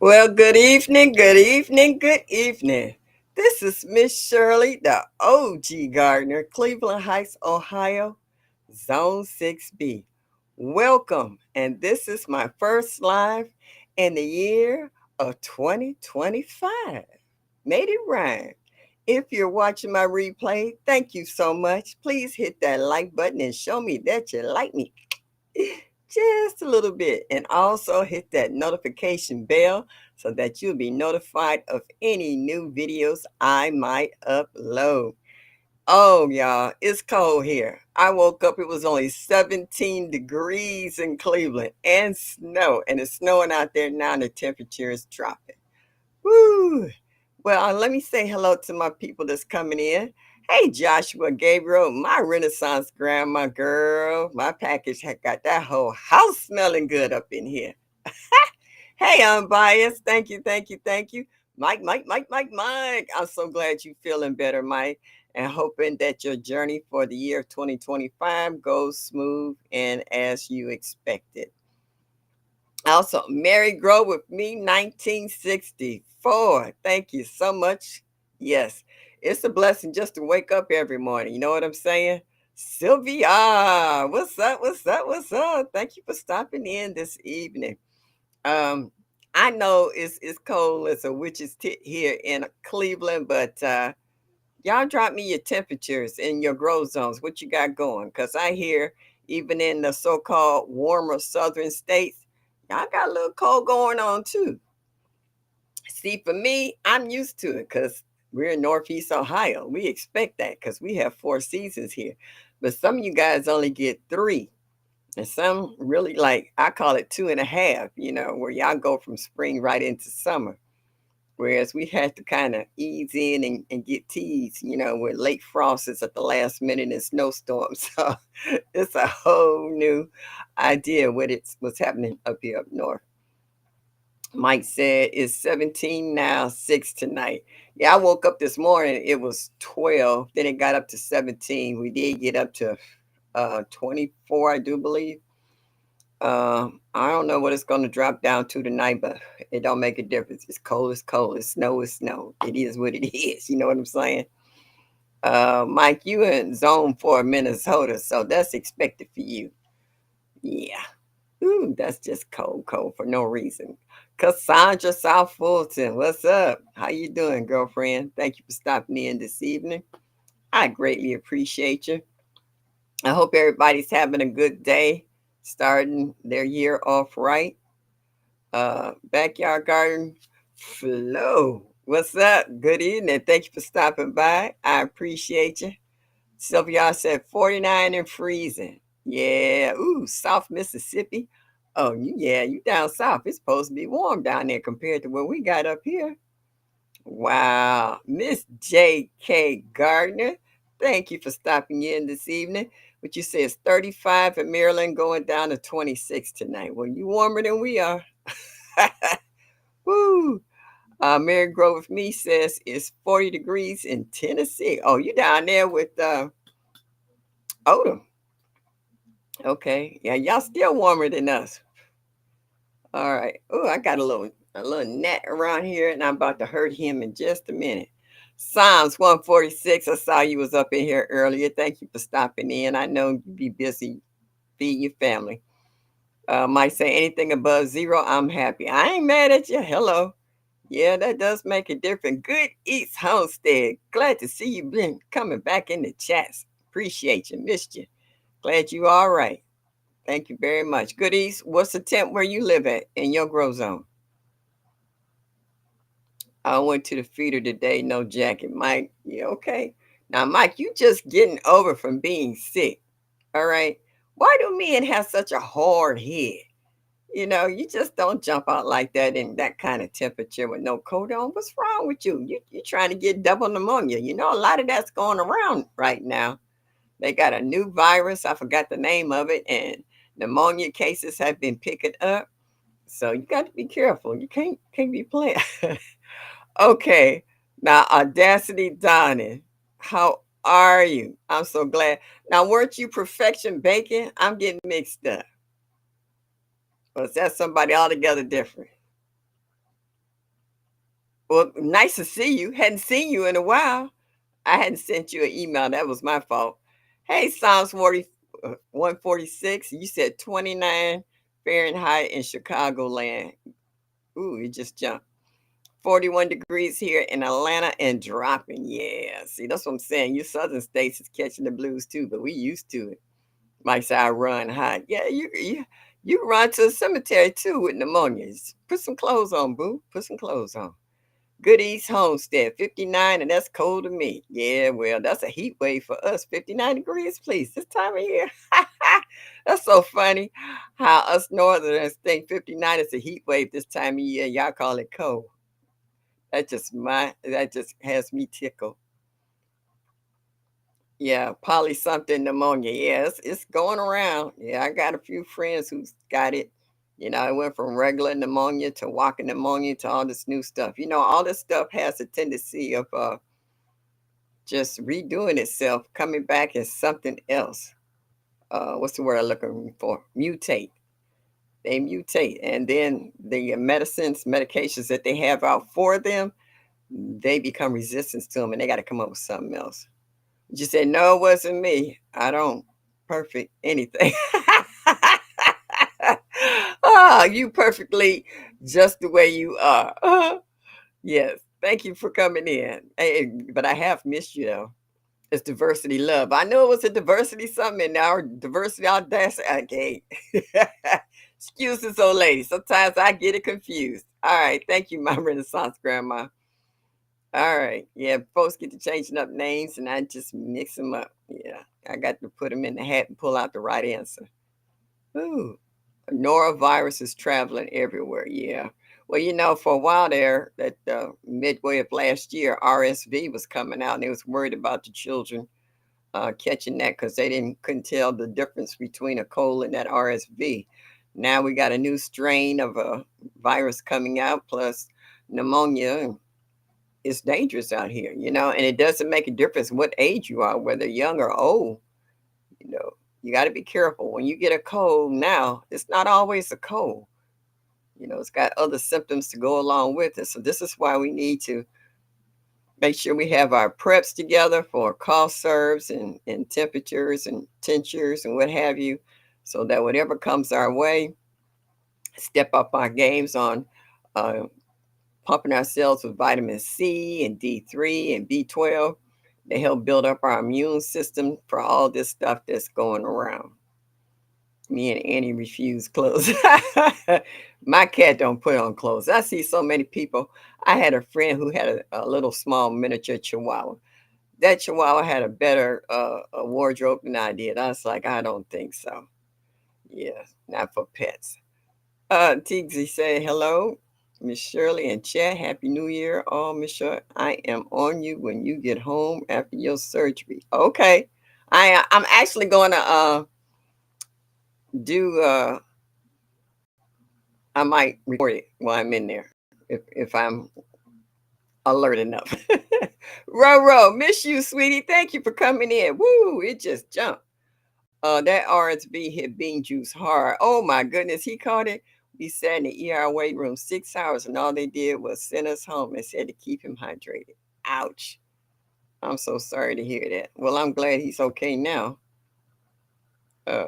Well, good evening, good evening, good evening. This is Miss Shirley, the OG Gardener, Cleveland Heights, Ohio, Zone 6B. Welcome, and this is my first live in the year of 2025. Made it rhyme. If you're watching my replay, thank you so much. Please hit that like button and show me that you like me just a little bit. And also hit that notification bell so that you'll be notified of any new videos I might upload. Oh, y'all, it's cold here. I woke up, it was only 17 degrees in Cleveland and snow, and it's snowing out there now, and the temperature is dropping. Woo! Well, let me say hello to my people that's coming in. Hey, Joshua Gabriel, my Renaissance grandma girl. My package had got that whole house smelling good up in here. Hey, unbiased. Thank you, thank you, thank you. Mike. I'm so glad you're feeling better, Mike, and hoping that your journey for the year 2025 goes smooth and as you expected. Also, Mary Grow with me, 1964. Thank you so much. Yes, it's a blessing just to wake up every morning. You know what I'm saying? Sylvia, what's up? What's up? What's up? Thank you for stopping in this evening. Um, I know it's cold as a witch's tit here in Cleveland, but y'all drop me your temperatures in your grow zones. What you got going? Because I hear even in the so-called warmer southern states, y'all got a little cold going on too. See, for me, I'm used to it because we're in Northeast Ohio. We expect that because we have 4 seasons here. But some of you guys only get three. And some really like, I call it two and a half, where y'all go from spring right into summer. Whereas we had to kind of ease in and get teased, with late frosts at the last minute and snowstorms. So it's a whole new idea what's happening up here up north. Mike said it's 17 now, 6 tonight. Yeah, I woke up this morning, it was 12, then it got up to 17. We did get up to 24, I do believe. I don't know what it's going to drop down to tonight, but it don't make a difference. It's cold, it's cold. It's snow, it's snow. It is what it is. You know what I'm saying? Mike, you in zone for Minnesota, so that's expected for you. Yeah. Ooh, that's just cold, cold for no reason. Cassandra South Fulton, what's up? How you doing, girlfriend? Thank you for stopping in this evening. I greatly appreciate you. I hope everybody's having a good day, starting their year off right. Backyard Garden Flow. What's up? Good evening. Thank you for stopping by. I appreciate you. Sylvia said 49 and freezing. Yeah. Ooh, South Mississippi. Oh, you down south. It's supposed to be warm down there compared to what we got up here. Wow. Miss J.K. Gardner, thank you for stopping in this evening. What you say is 35 in Maryland going down to 26 tonight. Well, you warmer than we are. Woo! Mary Grove with me says it's 40 degrees in Tennessee. Oh, you down there with Odom. Okay. Yeah, y'all still warmer than us. All right. Oh, I got a little gnat around here, and I'm about to hurt him in just a minute. Psalms 146. I saw you was up in here earlier. Thank you for stopping in. I know you be busy feeding your family. Might say anything above zero, I'm happy. I ain't mad at you. Hello. Yeah, that does make a difference. Good Eats Homestead. Glad to see you been coming back in the chats. Appreciate you. Missed you. Glad you all right. Thank you very much. Good Eats, what's the temp where you live at in your grow zone? I went to the feeder today, no jacket. Mike, yeah, okay. Now, Mike, you just getting over from being sick. All right. Why do men have such a hard head? You just don't jump out like that in that kind of temperature with no coat on. What's wrong with you? You're trying to get double pneumonia. A lot of that's going around right now. They got a new virus. I forgot the name of it, and pneumonia cases have been picking up. So you got to be careful. You can't be playing. Okay, now Audacity Donnie, how are you? I'm so glad. Now, weren't you Perfection Bacon? I'm getting mixed up. Or is that somebody altogether different? Well, nice to see you. Hadn't seen you in a while. I hadn't sent you an email. That was my fault. Hey, Psalms 146. You said 29 Fahrenheit in Chicagoland. Ooh, it just jumped. 41 degrees here in Atlanta and dropping. Yeah. See, that's what I'm saying. You southern states is catching the blues too, but we used to it. Mike said I run hot. Yeah, you run to the cemetery too with pneumonia. Just put some clothes on, boo. Put some clothes on. Good East Homestead, 59, and that's cold to me. Yeah, well, that's a heat wave for us. 59 degrees, please, this time of year. That's so funny how us northerners think 59 is a heat wave this time of year. Y'all call it cold. That just has me tickled. Yeah, poly something pneumonia. Yeah, it's going around. Yeah, I got a few friends who's got it. It went from regular pneumonia to walking pneumonia to all this new stuff. All this stuff has a tendency of just redoing itself, coming back as something else. What's the word I'm looking for? Mutate. They mutate, and then the medications that they have out for them, they become resistant to them, and they got to come up with something else. You said, no, it wasn't me. I don't perfect anything. Oh, you perfectly just the way you are. Yes. Thank you for coming in. Hey, but I have missed you though. It's diversity love. I knew it was a diversity something in our diversity audacity. Okay. Excuses, old lady. Sometimes I get it confused. All right. Thank you, my Renaissance grandma. All right. Yeah, folks get to changing up names and I just mix them up. Yeah. I got to put them in the hat and pull out the right answer. Ooh. Norovirus is traveling everywhere. Yeah. Well, for a while there, that midway of last year, RSV was coming out and they was worried about the children catching that because they couldn't tell the difference between a cold and that RSV. Now we got a new strain of a virus coming out plus pneumonia. It's dangerous out here, and it doesn't make a difference what age you are, whether young or old. You know, you got to be careful when you get a cold. Now, it's not always a cold. It's got other symptoms to go along with it. So this is why we need to make sure we have our preps together for cough serves and temperatures and tinctures and what have you, so that whatever comes our way, step up our games on uh, pumping ourselves with vitamin C and D3 and B12. They help build up our immune system for all this stuff that's going around. Me and Annie refuse clothes. My cat don't put on clothes. I see so many people. I had a friend who had a little small miniature chihuahua. That chihuahua had a better a wardrobe than I did. I was like, I don't think so. Yeah, not for pets. Tigsy said hello. Miss Shirley and Chad, Happy New Year. Oh, Miss Shirley, I am on you when you get home after your surgery. Okay. I'm actually gonna do I might record it while I'm in there if I'm alert enough. Ro, miss you, sweetie. Thank you for coming in. Woo, it just jumped. That RSV hit Bean Juice hard. Oh my goodness, he caught it. We sat in the ER waiting room 6 hours, and all they did was send us home and said to keep him hydrated. Ouch. I'm so sorry to hear that. Well, I'm glad he's okay now. Uh,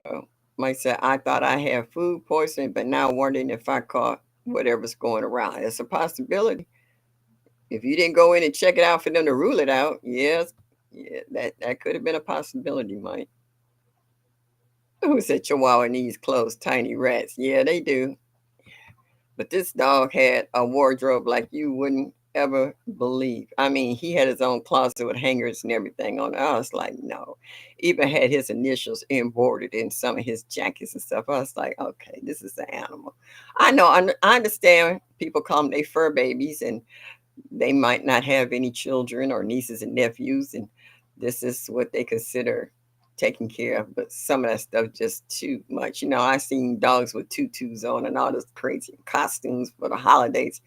Mike said, I thought I had food poisoning, but now wondering if I caught whatever's going around. It's a possibility. If you didn't go in and check it out for them to rule it out, yes, yeah, that could have been a possibility, Mike. Who said Chihuahua needs clothes? Tiny rats. Yeah, they do. But this dog had a wardrobe like you wouldn't ever believe. I mean, he had his own closet with hangers and everything on it. I was like, no. Even had his initials embroidered in some of his jackets and stuff. I was like, okay, this is an animal. I know, I understand people call them they fur babies and they might not have any children or nieces and nephews, and this is what they consider taking care of. But some of that stuff just too much. I seen dogs with tutus on and all this crazy costumes for the holidays.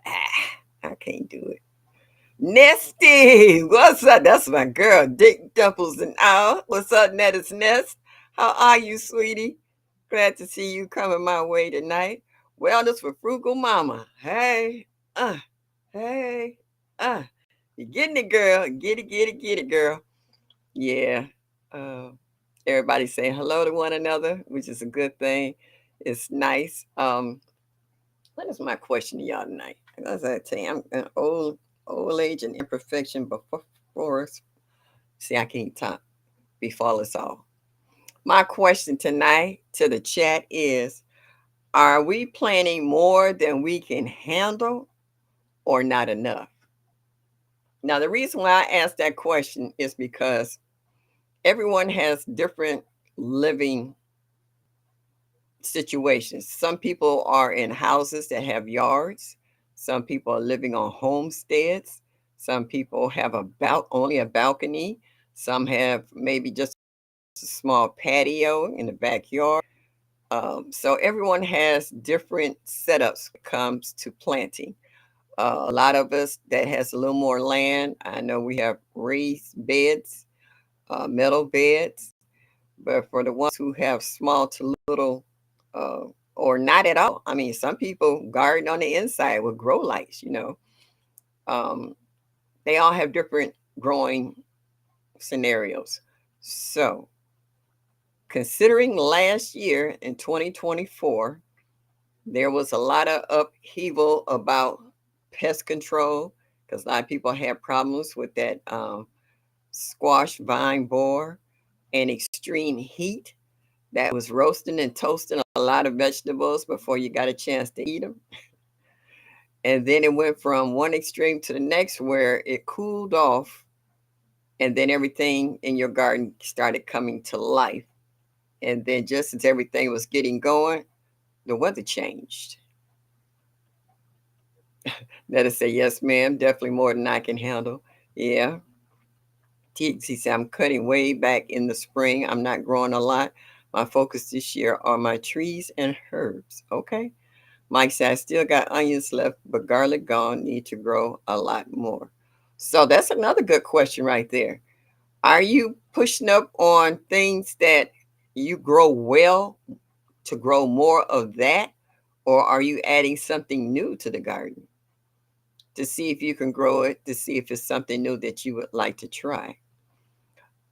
I can't do it. Nesty, what's up? That's my girl, Dick Dimples and all. What's up, Netta's Nest? How are you, sweetie? Glad to see you coming my way tonight. Wellness with Frugal Mama. Hey, Hey. Ah, you getting it, girl. Get it, girl. Yeah. Uh, everybody saying hello to one another, which is a good thing. It's nice. What is my question to y'all tonight? As I tell you, I'm an old age and imperfection before us. See, I can't talk before us all. My question tonight to the chat is: are we planning more than we can handle or not enough? Now, the reason why I asked that question is because everyone has different living situations. Some people are in houses that have yards. Some people are living on homesteads. Some people have only a balcony. Some have maybe just a small patio in the backyard. So everyone has different setups when it comes to planting. A lot of us that has a little more land, I know we have raised beds, metal beds, but for the ones who have small to little, uh, or not at all, I mean, some people garden on the inside with grow lights. Um, they all have different growing scenarios. So, considering last year in 2024, there was a lot of upheaval about pest control because a lot of people had problems with that squash vine borer and extreme heat that was roasting and toasting a lot of vegetables before you got a chance to eat them. And then it went from one extreme to the next where it cooled off, and then everything in your garden started coming to life. And then just as everything was getting going, the weather changed. That'll say, yes, ma'am, definitely more than I can handle. Yeah. THC said, I'm cutting way back in the spring. I'm not growing a lot. My focus this year are my trees and herbs. Okay. Mike said, I still got onions left, but garlic gone. Need to grow a lot more. So that's another good question right there. Are you pushing up on things that you grow well to grow more of that? Or are you adding something new to the garden to see if you can grow it, to see if it's something new that you would like to try?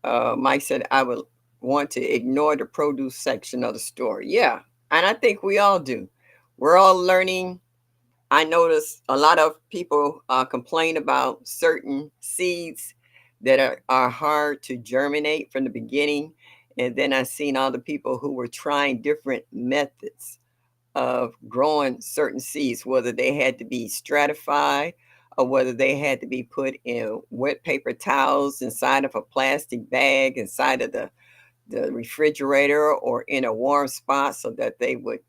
Mike said, I would want to ignore the produce section of the store. Yeah, and I think we all do. We're all learning. I notice a lot of people complain about certain seeds that are hard to germinate from the beginning. And then I've seen all the people who were trying different methods of growing certain seeds, whether they had to be stratified or whether they had to be put in wet paper towels inside of a plastic bag inside of the refrigerator or in a warm spot so that they would,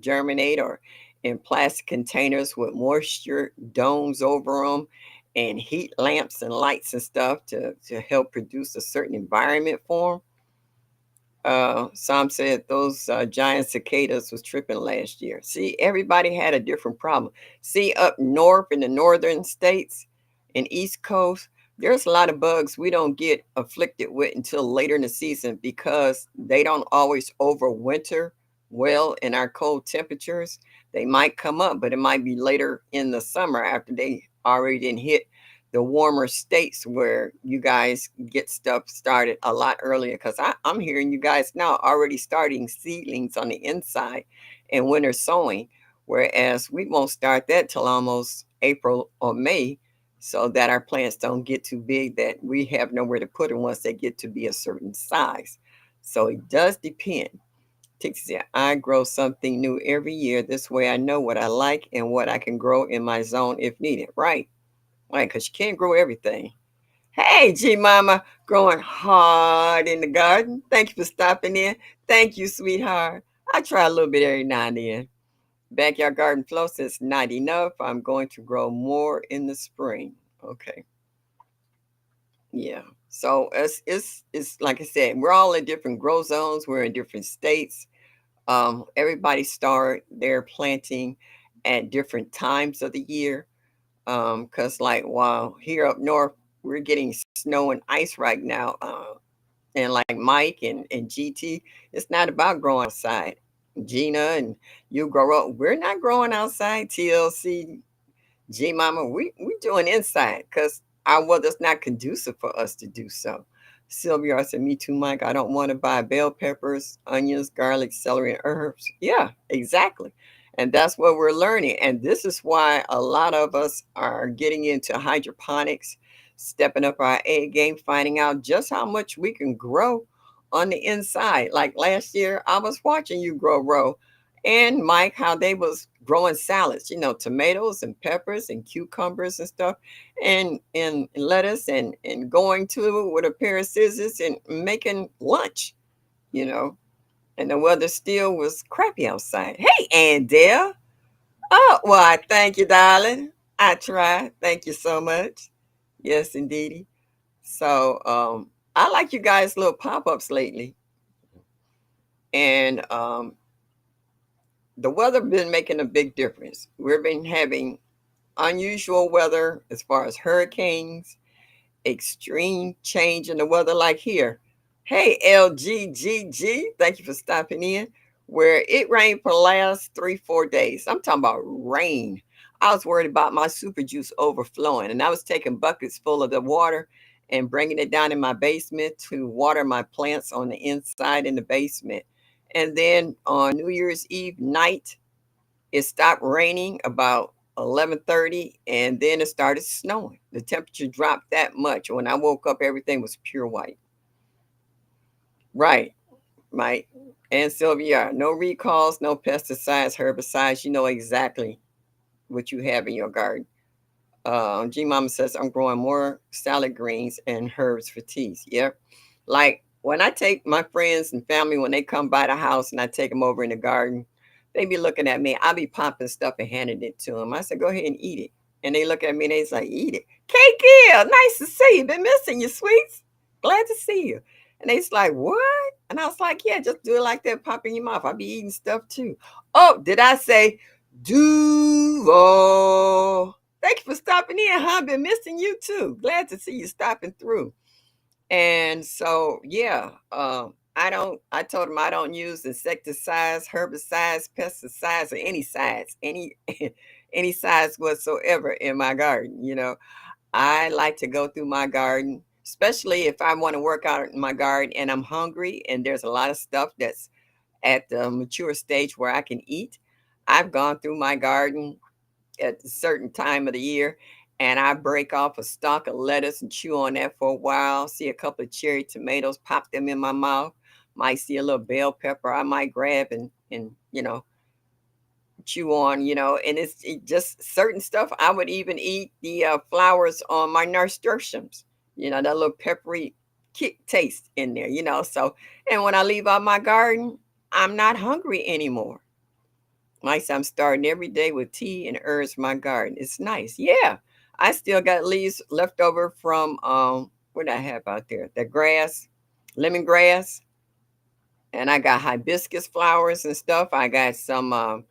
germinate, or in plastic containers with moisture domes over them and heat lamps and lights and stuff to help produce a certain environment for them. Some said those giant cicadas was tripping last year. See, everybody had a different problem. See, up north in the northern states and East Coast, there's a lot of bugs we don't get afflicted with until later in the season because they don't always overwinter well in our cold temperatures. They might come up, but it might be later in the summer after they already didn't hit the warmer states where you guys get stuff started a lot earlier. Because I'm hearing you guys now already starting seedlings on the inside and winter sowing, whereas we won't start that till almost April or May, so that our plants don't get too big that we have nowhere to put them once they get to be a certain size. So it does depend. Tixie said, I grow something new every year. This way I know what I like and what I can grow in my zone if needed. Right. Right, because you can't grow everything. Hey, G Mama, growing hard in the garden. Thank you for stopping in. Thank you, sweetheart. I try a little bit every now and then. Backyard garden flow says not enough. I'm going to grow more in the spring. Okay. Yeah. So it's like I said, we're all in different grow zones. We're in different states. Everybody start their planting at different times of the year. Cause like while here up north we're getting snow and ice right now. And like Mike and GT, it's not about growing outside. Gina and you grow up, we're not growing outside. TLC G Mama, we doing inside because our weather's not conducive for us to do so. Sylvia said, me too, Mike. I don't want to buy bell peppers, onions, garlic, celery, and herbs. Yeah, exactly. And that's what we're learning. And this is why a lot of us are getting into hydroponics, stepping up our A game, finding out just how much we can grow on the inside. Like last year, I was watching you grow, Ro, and Mike, how they was growing salads, tomatoes and peppers and cucumbers and stuff, and lettuce and going to it with a pair of scissors and making lunch, you know. And the weather still was crappy outside. Hey, Andell. Oh, well, I thank you, darling. I try. Thank you so much. Yes, indeedy. So, I like you guys' little pop-ups lately. And the weather been making a big difference. We've been having unusual weather as far as hurricanes, extreme change in the weather, like here. Hey, LGGG, thank you for stopping in. Where it rained for the last 3, 4 days. I'm talking about rain. I was worried about my super juice overflowing, and I was taking buckets full of the water and bringing it down in my basement to water my plants on the inside in the basement. And then on New Year's Eve night, it stopped raining about 11:30, and then it started snowing. The temperature dropped that much. When I woke up, everything was pure white. Right, Mike and Sylvia. No recalls, no pesticides, herbicides. You know exactly what you have in your garden. G Mama says I'm growing more salad greens and herbs for teas. Yep. Like when I take my friends and family when they come by the house and I take them over in the garden, they be looking at me. I be popping stuff and handing it to them. I said, "Go ahead and eat it." And they look at me and they say, "Eat it." Cake Gill, nice to see you. Been missing you, sweets. Glad to see you. And they's like, "What?" And I was like, "Yeah, just do it like that. Pop in your mouth. I be eating stuff too." Oh, did I say Duval? Thank you for stopping in, huh? Been missing you too. Glad to see you stopping through. And so, yeah, I told him I don't use insecticides, herbicides, pesticides, or any sides, any sides whatsoever in my garden. I like to go through my garden, especially if I want to work out in my garden and I'm hungry and there's a lot of stuff that's at the mature stage where I can eat. I've gone through my garden at a certain time of the year, and I break off a stalk of lettuce and chew on that for a while. See a couple of cherry tomatoes, pop them in my mouth. Might see a little bell pepper I might grab and chew on, and just certain stuff. I would even eat the flowers on my nasturtiums, that little peppery kick taste in there. So, and when I leave out my garden, I'm not hungry anymore. Nice. I'm starting every day with tea and herbs from my garden. It's nice. Yeah. I still got leaves left over from what did I have out there? The grass, lemongrass, and I got hibiscus flowers and stuff. I got some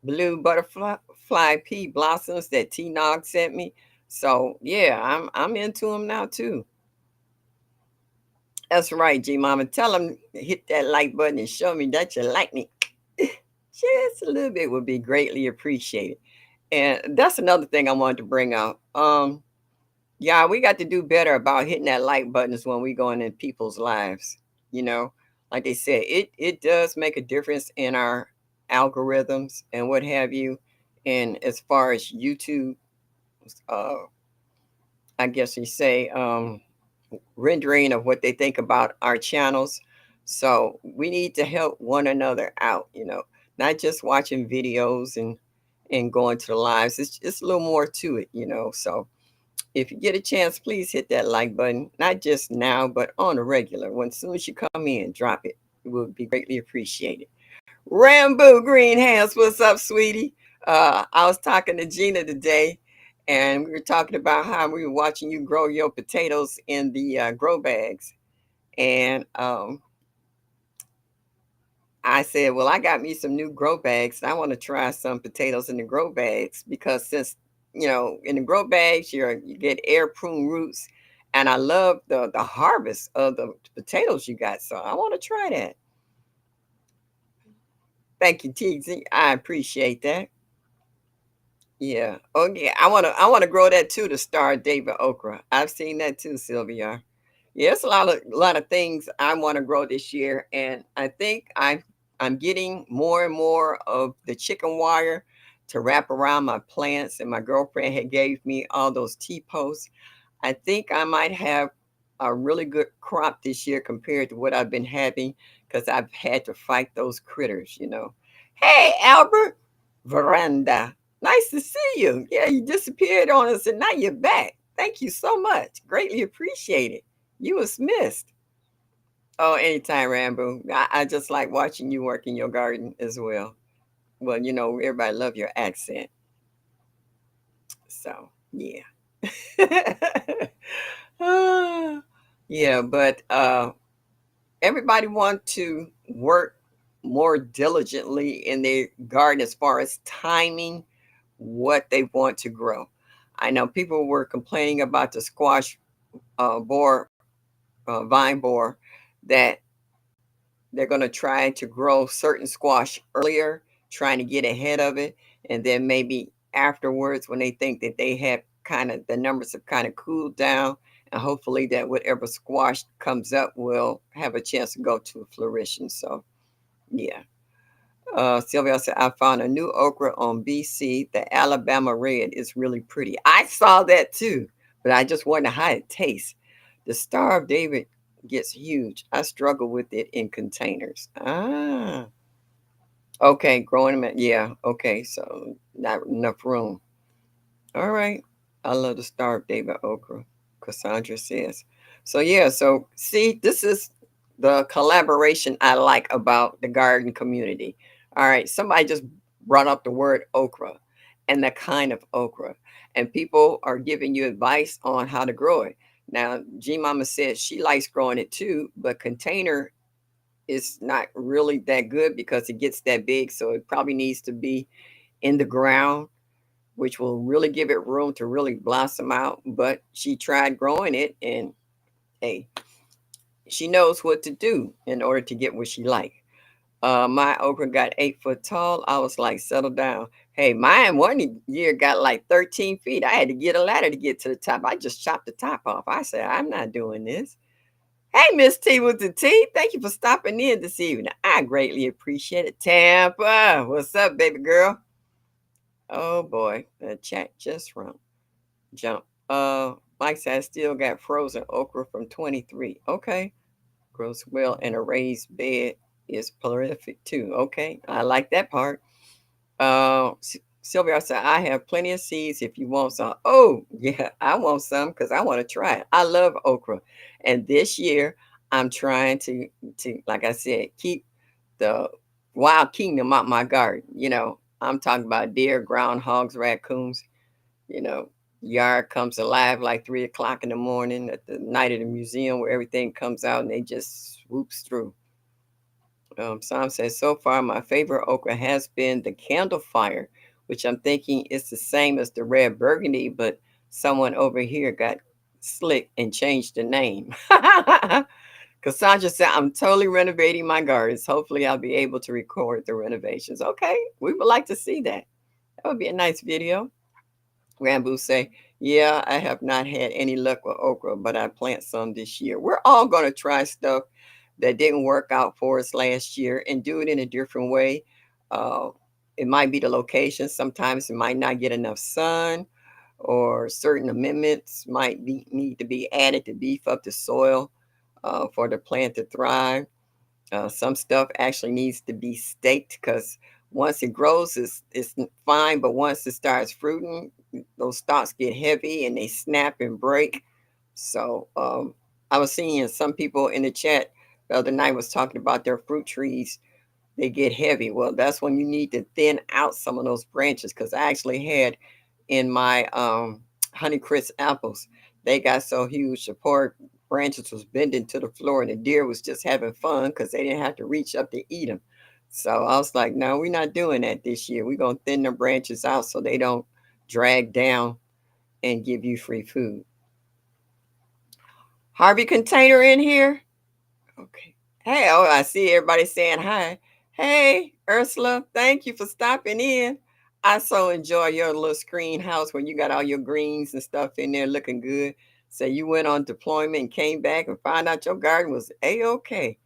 blue butterfly pea blossoms that T Nog sent me. So yeah, I'm into them now too. That's right, G Mama. Tell them hit that like button and show me that you like me. Just a little bit would be greatly appreciated. And that's another thing I wanted to bring out. Yeah, we got to do better about hitting that like buttons when we going in people's lives. You know, like they said, it does make a difference in our algorithms and what have you. And as far as YouTube, uh, I guess you say rendering of what they think about our channels. So we need to help one another out. Not just watching videos and going to the lives. It's a little more to it. So if you get a chance, please hit that like button, not just now, but on a regular. When as soon as you come in, drop it. It would be greatly appreciated. Rambo Greenhouse, what's up, sweetie? I was talking to Gina today, and we were talking about how we were watching you grow your potatoes in the grow bags. And I said, well, I got me some new grow bags. I want to try some potatoes in the grow bags because since in the grow bags you get air prune roots, and I love the harvest of the potatoes you got. So I want to try that. Thank you, TZ. I appreciate that. Yeah. Oh yeah. I wanna grow that too, the Star David okra. I've seen that too, Sylvia. Yeah, it's a lot of things I want to grow this year. And I think I'm getting more and more of the chicken wire to wrap around my plants. And my girlfriend had gave me all those T-posts. I think I might have a really good crop this year compared to what I've been having because I've had to fight those critters. Hey, Albert, Veranda. Nice to see you. Yeah, you disappeared on us and now you're back. Thank you so much. Greatly appreciate it. You was missed. Oh, anytime, Rambo. I just like watching you work in your garden as well. Well, everybody love your accent. So, yeah. Ah, yeah, but everybody want to work more diligently in their garden as far as timing what they want to grow. I know people were complaining about the squash borer, vine borer, that they're going to try to grow certain squash earlier, trying to get ahead of it. And then maybe afterwards, when they think that they have kind of the numbers have kind of cooled down, and hopefully that whatever squash comes up will have a chance to go to fruition. So, yeah. Sylvia said, I found a new okra on BC. The Alabama red is really pretty. I saw that too, but I just wonder how it tastes. The Star of David gets huge. I struggle with it in containers. Ah, okay. Growing them. Yeah, okay. So, not enough room. All right. I love the Star of David okra, Cassandra says. So, yeah. So, see, this is the collaboration I like about the garden community. All right. Somebody just brought up the word okra and the kind of okra, and people are giving you advice on how to grow it. Now, G Mama says she likes growing it too, but container is not really that good because it gets that big. So, it probably needs to be in the ground, which will really give it room to really blossom out. But she tried growing it, and hey, she knows what to do in order to get what she like. My okra got 8 foot tall. I was like, settle down. Hey, mine one year got like 13 feet. I had to get a ladder to get to the top. I just chopped the top off. I said, I'm not doing this. Hey, Miss T with the T, thank you for stopping in this evening. I greatly appreciate it. Tampa, what's up, baby girl? Oh boy, the chat just run. Jump. Mike said I still got frozen okra from 23. Okay. Grows well in a raised bed is prolific too. Okay. I like that part. Sylvia said, I have plenty of seeds if you want some. Oh, yeah, I want some because I want to try it. I love okra. And this year I'm trying to, like I said, keep the wild kingdom out my garden. I'm talking about deer, groundhogs, raccoons. you know, Yard comes alive like 3 o'clock in the morning at the night of the museum where everything comes out and they just swoops through. Psalm says, so far my favorite okra has been the candle fire, which I'm thinking is the same as the red burgundy, but someone over here got slick and changed the name. Cassandra said, I'm totally renovating my gardens. Hopefully I'll be able to record the renovations. Okay, we would like to see that. That would be a nice video. Rambo say, yeah, I have not had any luck with okra, but I plant some this year. We're all going to try stuff that didn't work out for us last year and do it in a different way. Uh, it might be the location. Sometimes it might not get enough sun, or certain amendments might need to be added to beef up the soil for the plant to thrive. Some stuff actually needs to be staked because once it grows, it's fine. But once it starts fruiting, those stalks get heavy and they snap and break. So I was seeing some people in the chat the other night was talking about their fruit trees. They get heavy. Well, that's when you need to thin out some of those branches because I actually had in my Honeycrisp apples. They got so huge, the poor branches was bending to the floor, and the deer was just having fun because they didn't have to reach up to eat them. So I was like, no, we're not doing that this year. We're gonna thin the branches out so they don't drag down and give you free food. Harvey Container in here. Okay. Hey, I see everybody saying hi. Hey, Ursula, thank you for stopping in. I so enjoy your little screen house where you got all your greens and stuff in there looking good. So you went on deployment and came back and found out your garden was a-okay.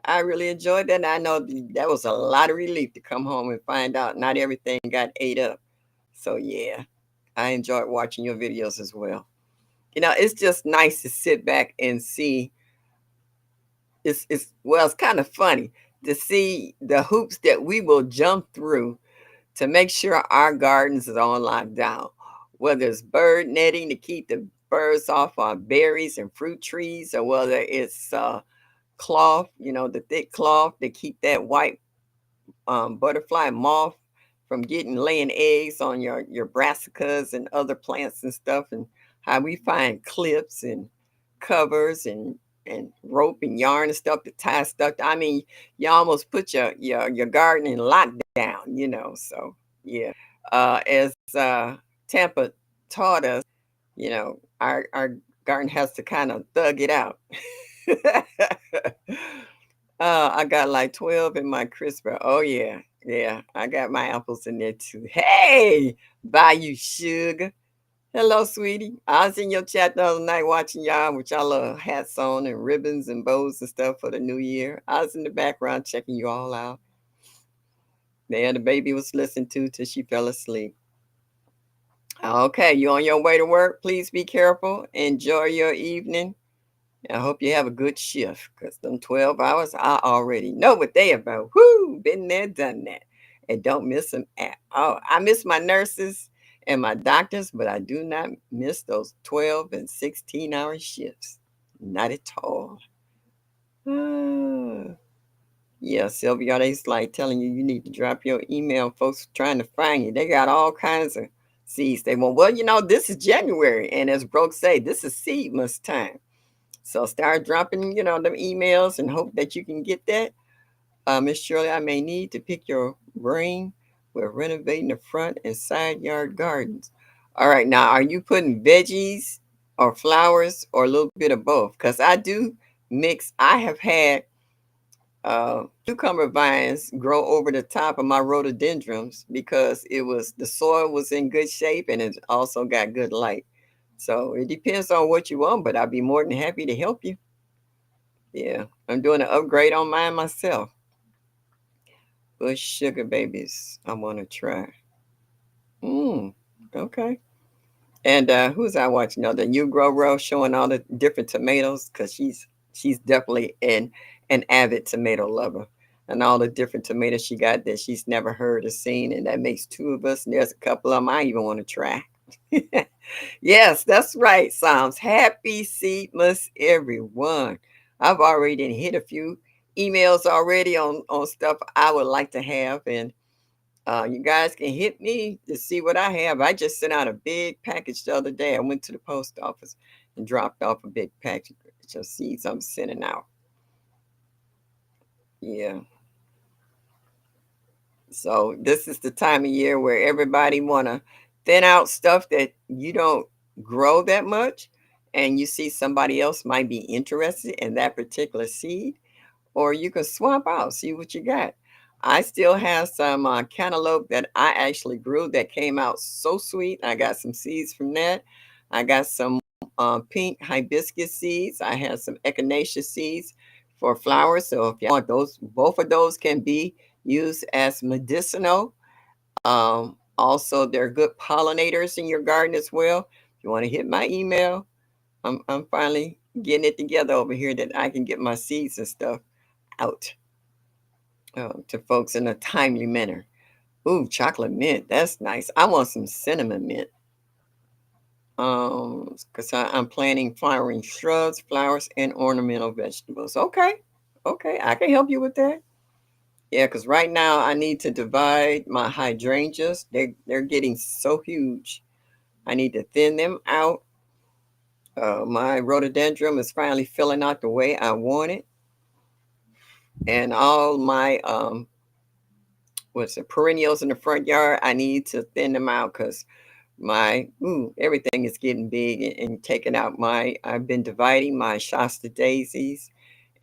I really enjoyed that. And I know that was a lot of relief to come home and find out not everything got ate up. So yeah, I enjoyed watching your videos as well. It's just nice to sit back and see. It's well, it's kind of funny to see the hoops that we will jump through to make sure our gardens is on lockdown. Whether it's bird netting to keep the birds off our berries and fruit trees, or whether it's cloth, the thick cloth to keep that white butterfly moth from getting laying eggs on your brassicas and other plants and stuff, and how we find clips and covers and rope and yarn and stuff to tie stuff. I mean, you almost put your garden in lockdown, So yeah, as Tampa taught us, our garden has to kind of thug it out. I got like 12 in my crisper. Oh yeah. Yeah. I got my apples in there too. Hey, Bayou Sugar. Hello, sweetie. I was in your chat the other night watching y'all with y'all little hats on and ribbons and bows and stuff for the new year. I was in the background checking you all out. There, the baby was listening to till she fell asleep. Okay, you on your way to work? Please be careful. Enjoy your evening. I hope you have a good shift because them 12 hours, I already know what they about. Whoo, been there, done that. And don't miss them at all. I miss my nurses and my doctors, but I do not miss those 12 and 16-hour shifts. Not at all. Ah. Yeah, Sylvia, they's like telling you need to drop your email. Folks trying to find you. They got all kinds of seeds they want. Well, this is January. And as Brooke say, this is seedless time. So start dropping, them emails and hope that you can get that. Miss Shirley, I may need to pick your brain. We're renovating the front and side yard gardens. All right, now are you putting veggies or flowers or a little bit of both? Because I do mix. I have had cucumber vines grow over the top of my rhododendrons because the soil was in good shape and it also got good light. So it depends on what you want, but I'd be more than happy to help you. Yeah, I'm doing an upgrade on mine myself. Bush sugar babies, I want to try. Mm, okay. And who's I watching? The You Grow Row showing all the different tomatoes because she's definitely an avid tomato lover, and all the different tomatoes she got that she's never heard or seen, and that makes two of us. And there's a couple of them I even want to try. Yes, that's right, Psalms. Happy Seedmas, everyone. I've already hit a few emails already on stuff I would like to have, and you guys can hit me to see what I have. I just sent out a big package the other day. I went to the post office and dropped off a big package of seeds I'm sending out. Yeah. So this is the time of year where everybody wanna thin out stuff that you don't grow that much, and you see somebody else might be interested in that particular seed, or you can swap out, see what you got. I still have some cantaloupe that I actually grew that came out so sweet. I got some seeds from that. I got some pink hibiscus seeds. I have some echinacea seeds for flowers. So if you want those, both of those can be used as medicinal. Also, they're good pollinators in your garden as well. If you want to hit my email, I'm finally getting it together over here that I can get my seeds and stuff out to folks in a timely manner. Ooh, chocolate mint. That's nice. I want some cinnamon mint. Because I'm planting flowering shrubs, flowers, and ornamental vegetables. Okay. Okay. I can help you with that. Yeah, because right now I need to divide my hydrangeas. They're getting so huge. I need to thin them out. My rhododendron is finally filling out the way I want it. And all my what's it, perennials in the front yard, I need to thin them out because everything is getting big and taking out I've been dividing my Shasta daisies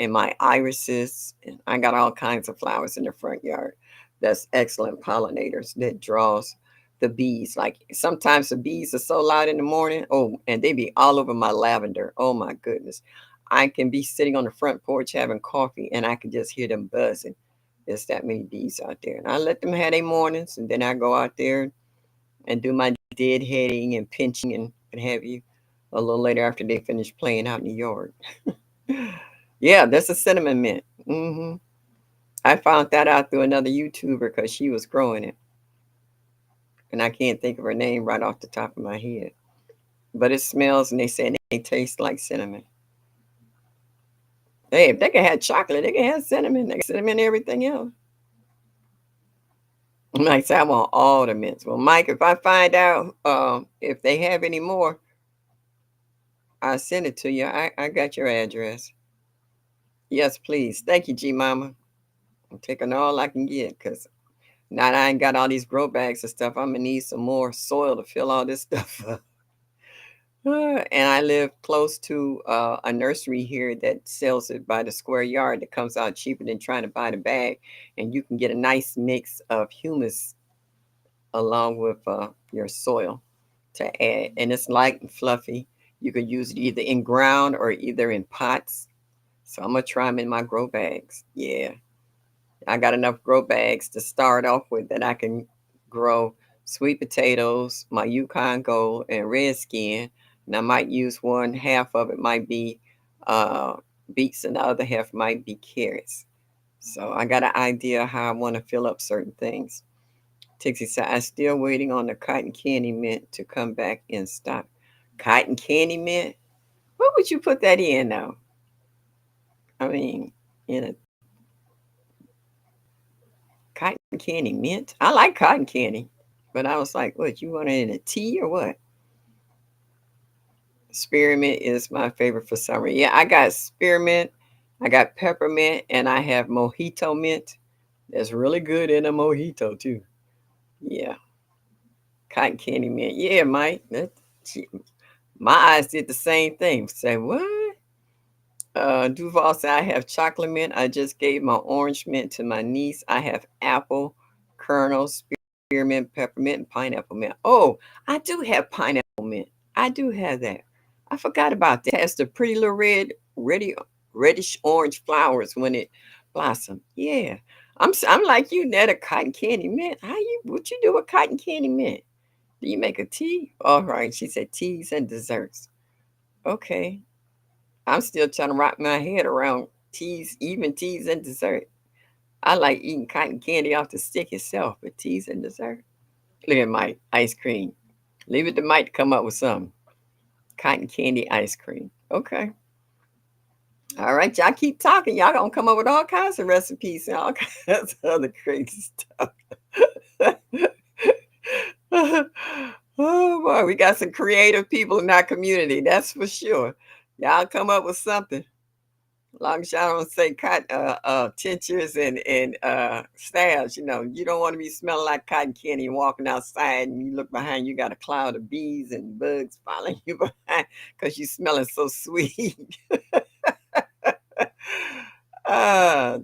and my irises, and I got all kinds of flowers in the front yard. That's excellent pollinators that draws the bees. Like sometimes the bees are so loud in the morning. Oh, and they be all over my lavender. Oh my goodness. I can be sitting on the front porch having coffee and I can just hear them buzzing. There's that many bees out there. And I let them have their mornings and then I go out there and do my deadheading and pinching and what have you a little later after they finish playing out in the yard. Yeah, that's a cinnamon mint. I found that out through another YouTuber because she was growing it. And I can't think of her name right off the top of my head. But it smells and they say they taste like cinnamon. Hey, if they can have chocolate, they can have cinnamon. They can cinnamon everything else. Like say I want all the mints. Well, Mike, if I find out if they have any more, I'll send it to you. I got your address. Yes, please. Thank you, G Mama. I'm taking all I can get because now that I ain't got all these grow bags and stuff, I'm gonna need some more soil to fill all this stuff up. And I live close to a nursery here that sells it by the square yard that comes out cheaper than trying to buy the bag. And you can get a nice mix of humus along with your soil to add. And it's light and fluffy. You could use it either in ground or either in pots. So I'm going to try them in my grow bags. Yeah. I got enough grow bags to start off with that I can grow sweet potatoes, my Yukon Gold, and red skin. And I might use one half of it might be uh, beets, and the other half might be carrots. So I got an idea how I want to fill up certain things. Tixie said, I'm still waiting on the cotton candy mint to come back in stock. Cotton candy mint? What would you put that in now? I mean, in a cotton candy mint? I like cotton candy. But I was like, what, you want it in a tea or what? Spearmint is my favorite for summer. Yeah, I got spearmint, I got peppermint, and I have mojito mint. That's really good in a mojito too. Yeah, cotton candy mint. Yeah, Mike. My eyes did the same thing. Say what? Duval said I have chocolate mint. I just gave my orange mint to my niece. I have apple, kernel, spearmint, peppermint, and pineapple mint. Oh, I do have pineapple mint. I do have that. I forgot about that. It has the pretty little reddish orange flowers when it blossom. Yeah, I'm like you, net a cotton candy mint. How you? What you do with cotton candy mint? Do you make a tea? All right, she said teas and desserts. Okay, I'm still trying to wrap my head around teas, even teas and dessert. I like eating cotton candy off the stick itself, but teas and dessert. Look at Mike, ice cream. Leave it to Mike to come up with something. Cotton candy ice cream. Okay. All right, y'all keep talking. Y'all gonna come up with all kinds of recipes and all kinds of other crazy stuff. Oh boy, we got some creative people in our community, that's for sure. Y'all come up with something. As long as y'all don't say tinctures and stabs, you don't want to be smelling like cotton candy and walking outside and you look behind, you got a cloud of bees and bugs following you behind because you smelling so sweet.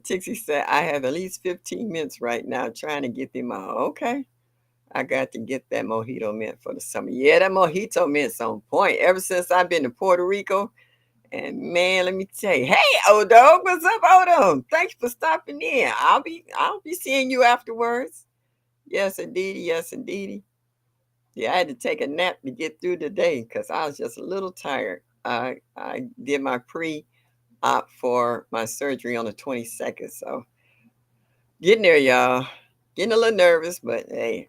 Tixie said, I have at least 15 minutes right now trying to get them out. Okay. I got to get that mojito mint for the summer. Yeah, that mojito mint's on point. Ever since I've been to Puerto Rico, and man, let me tell you, hey, old dog, what's up, old dog? Thanks for stopping in. I'll be seeing you afterwards. Yes, indeedy. Yes, indeedy. Yeah, I had to take a nap to get through the day because I was just a little tired. I did my pre-op for my surgery on the 22nd, so getting there, y'all. Getting a little nervous, but hey,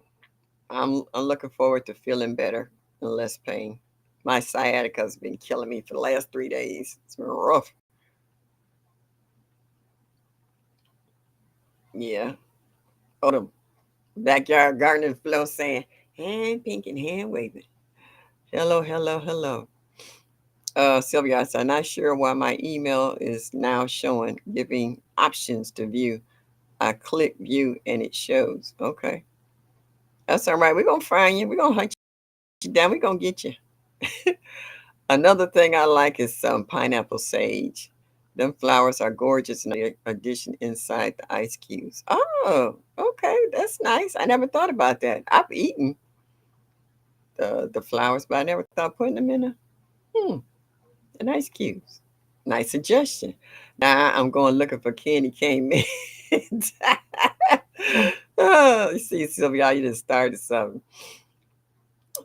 I'm looking forward to feeling better and less pain. My sciatica's been killing me for the last 3 days. It's been rough. Yeah. Oh, the backyard gardening flow saying, hand pinking, hand waving. Hello, hello, hello. Sylvia, I said, I'm not sure why my email is now showing, giving options to view. I click view and it shows. Okay. That's all right. We're going to find you. We're going to hunt you down. We're going to get you. Another thing I like is some pineapple sage. Them flowers are gorgeous in addition inside the ice cubes. Oh, okay. That's nice. I never thought about that. I've eaten. the flowers, but I never thought putting them in a nice cubes. Nice suggestion. Now I'm going looking for candy cane mint. Oh, you see, Sylvia, you just started something.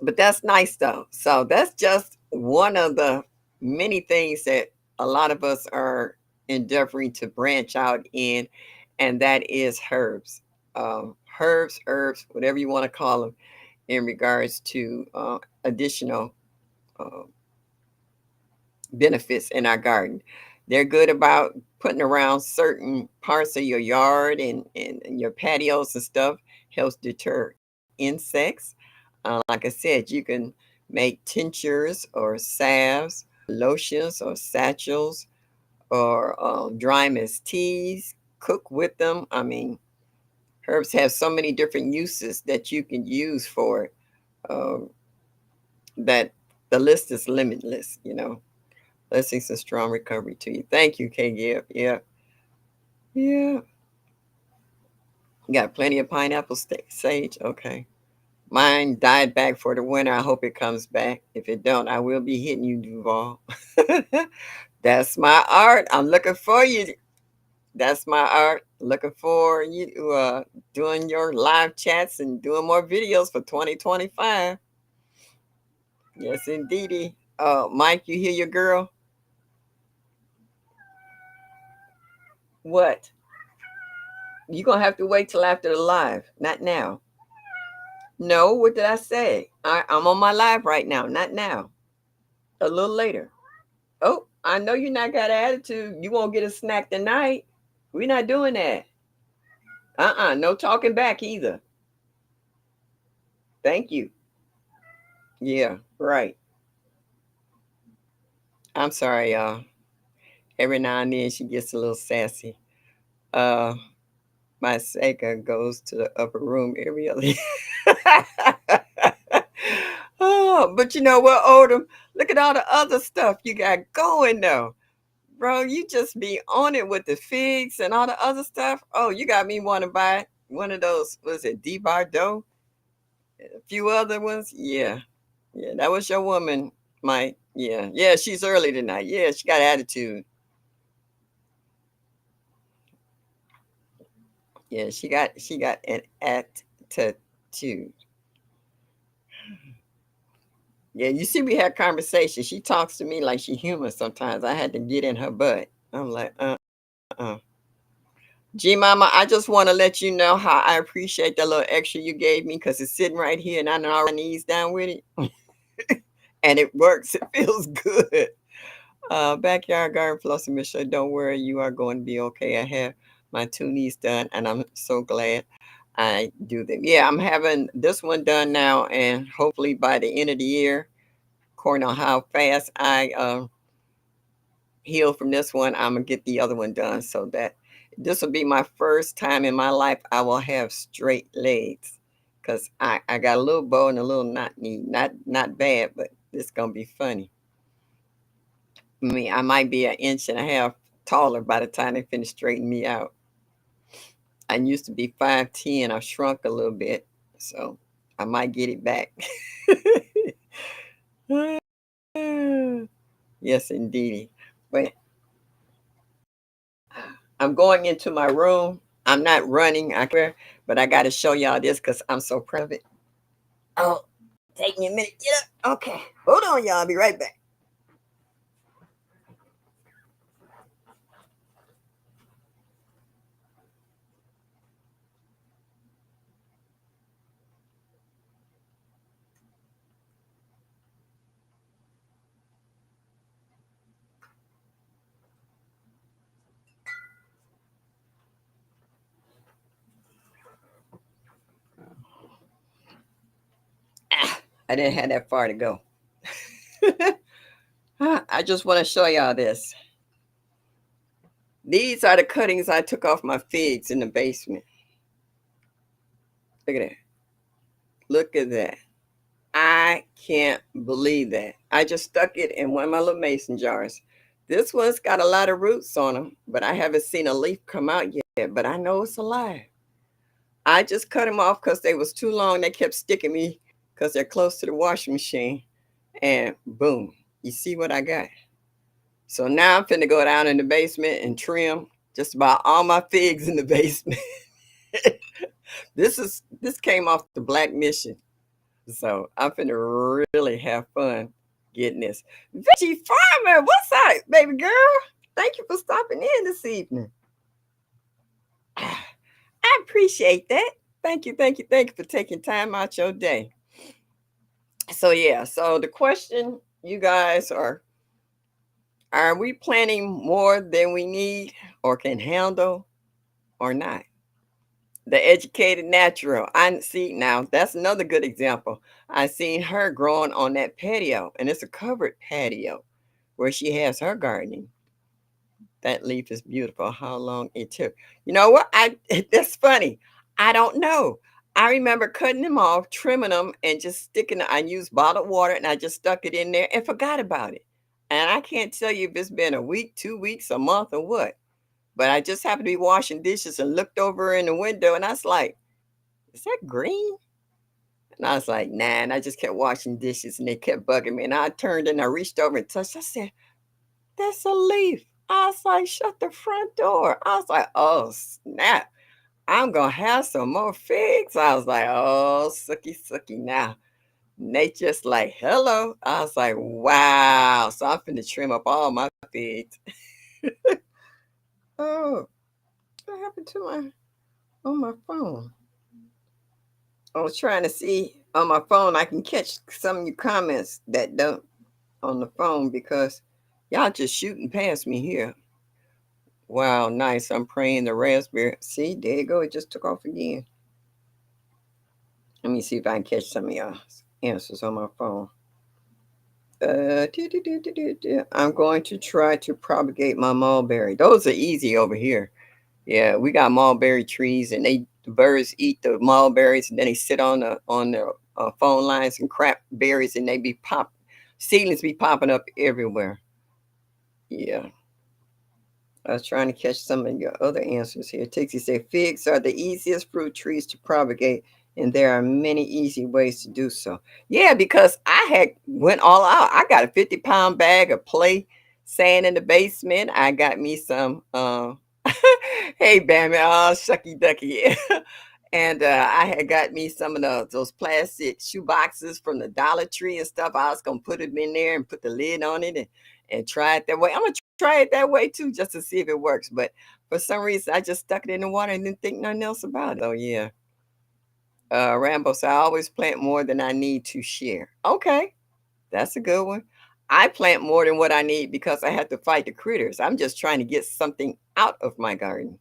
But that's nice though. So that's just one of the many things that a lot of us are endeavoring to branch out in, and that is herbs. Herbs, whatever you want to call them, in regards to additional uh, benefits in our garden. They're good about putting around certain parts of your yard and your patios and stuff, helps deter insects. Like I said, you can make tinctures or salves, lotions or satchels, or dry them as teas, cook with them. I mean, herbs have so many different uses that you can use for it, um, that the list is limitless. Blessings and strong recovery to you. Thank you, K. Gibb. Yeah. Yeah. You got plenty of pineapple sage. Okay. Mine died back for the winter. I hope it comes back. If it don't, I will be hitting you, Duval. That's my art. I'm looking for you. That's my art. Looking for you doing your live chats and doing more videos for 2025. Yes, indeedy. Mike, you hear your girl? What? You're gonna have to wait till after the live, not now. No, what did I say? I'm on my live right now, not now. A little later. Oh, I know you're not got an attitude. You won't get a snack tonight. We're not doing that. No talking back either. Thank you. Yeah, right. I'm sorry, y'all. Every now and then she gets a little sassy. Uh, my Sega goes to the upper room every other. Oh, but you know what, Odom? Look at all the other stuff you got going though. Bro, you just be on it with the figs and all the other stuff. Oh, you got me want to buy one of those, was it D Bardot? A few other ones. Yeah. Yeah, that was your woman, Mike. Yeah. Yeah, she's early tonight. Yeah, she got attitude. Yeah, she got an attitude. Yeah, you see, we had conversation. She talks to me like she human sometimes. I had to get in her butt. I'm like, uh. G Mama, I just want to let you know how I appreciate that little extra you gave me because it's sitting right here and I know my knees down with it. And it works. It feels good. Backyard garden flossing, Michelle. Don't worry, you are going to be okay. I have my two knees done and I'm so glad I do them. Yeah, I'm having this one done now, and hopefully by the end of the year, according on how fast I heal from this one, I'm gonna get the other one done so that this will be my first time in my life I will have straight legs. Cause I got a little bow and a little knot knee. Not bad, but it's gonna be funny. I mean, I might be an inch and a half taller by the time they finish straightening me out. I used to be 5'10". I shrunk a little bit, so I might get it back. Yes, indeedy. But I'm going into my room. I'm not running, but I got to show y'all this because I'm so proud of it. Oh, take me a minute. Get up. Okay. Hold on, y'all. I'll be right back. I didn't have that far to go. I just want to show y'all this. These are the cuttings I took off my figs in the basement. Look at that. Look at that. I can't believe that. I just stuck it in one of my little mason jars. This one's got a lot of roots on them, but I haven't seen a leaf come out yet, but I know it's alive. I just cut them off because they was too long. They kept sticking me because they're close to the washing machine. And boom, you see what I got. So now I'm finna go down in the basement and trim just about all my figs in the basement. This came off the Black Mission. So I'm finna really have fun getting this. Veggie Farmer, what's up, baby girl? Thank you for stopping in this evening. I appreciate that. Thank you, thank you, thank you for taking time out your day. So yeah, so the question you guys are we planning more than we need or can handle or not? The educated natural. I see now that's another good example. I seen her growing on that patio, and it's a covered patio where she has her gardening. That leaf is beautiful. How long it took. You know what? I that's funny. I don't know. I remember cutting them off, trimming them, and just sticking. I used bottled water and I just stuck it in there and forgot about it. And I can't tell you if it's been a week, 2 weeks, a month, or what. But I just happened to be washing dishes and looked over in the window and I was like, is that green? And I was like, nah. And I just kept washing dishes and they kept bugging me. And I turned and I reached over and touched. I said, that's a leaf. I was like, shut the front door. I was like, oh, snap. I'm going to have some more figs. I was like, oh, sucky, sucky now. Nate just like, hello. I was like, wow. So I'm finna trim up all my figs. Oh, what happened to my on my phone? I was trying to see on my phone. I can catch some of your comments that don't on the phone because y'all just shooting past me here. Wow, nice. I'm praying the raspberry. See, there you go. It just took off again. Let me see if I can catch some of y'all answers on my phone. I'm going to try to propagate my mulberry. Those are easy over here. Yeah, we got mulberry trees, and the birds eat the mulberries, and then they sit on the phone lines and crap berries, and they be seedlings be popping up everywhere. Yeah, I was trying to catch some of your other answers here. Tixie said figs are the easiest fruit trees to propagate, and there are many easy ways to do so. Yeah, because I had went all out. I got a 50-pound bag of play sand in the basement. I got me some hey Bammy, oh shucky ducky. And I had got me some of those plastic shoe boxes from the Dollar Tree and stuff. I was gonna put them in there and put the lid on it and try it that way. I'm gonna try it that way too, just to see if it works. But for some reason, I just stuck it in the water and didn't think nothing else about it. Oh yeah. Rambo said, I always plant more than I need to share. Okay, that's a good one. I plant more than what I need because I have to fight the critters. I'm just trying to get something out of my garden.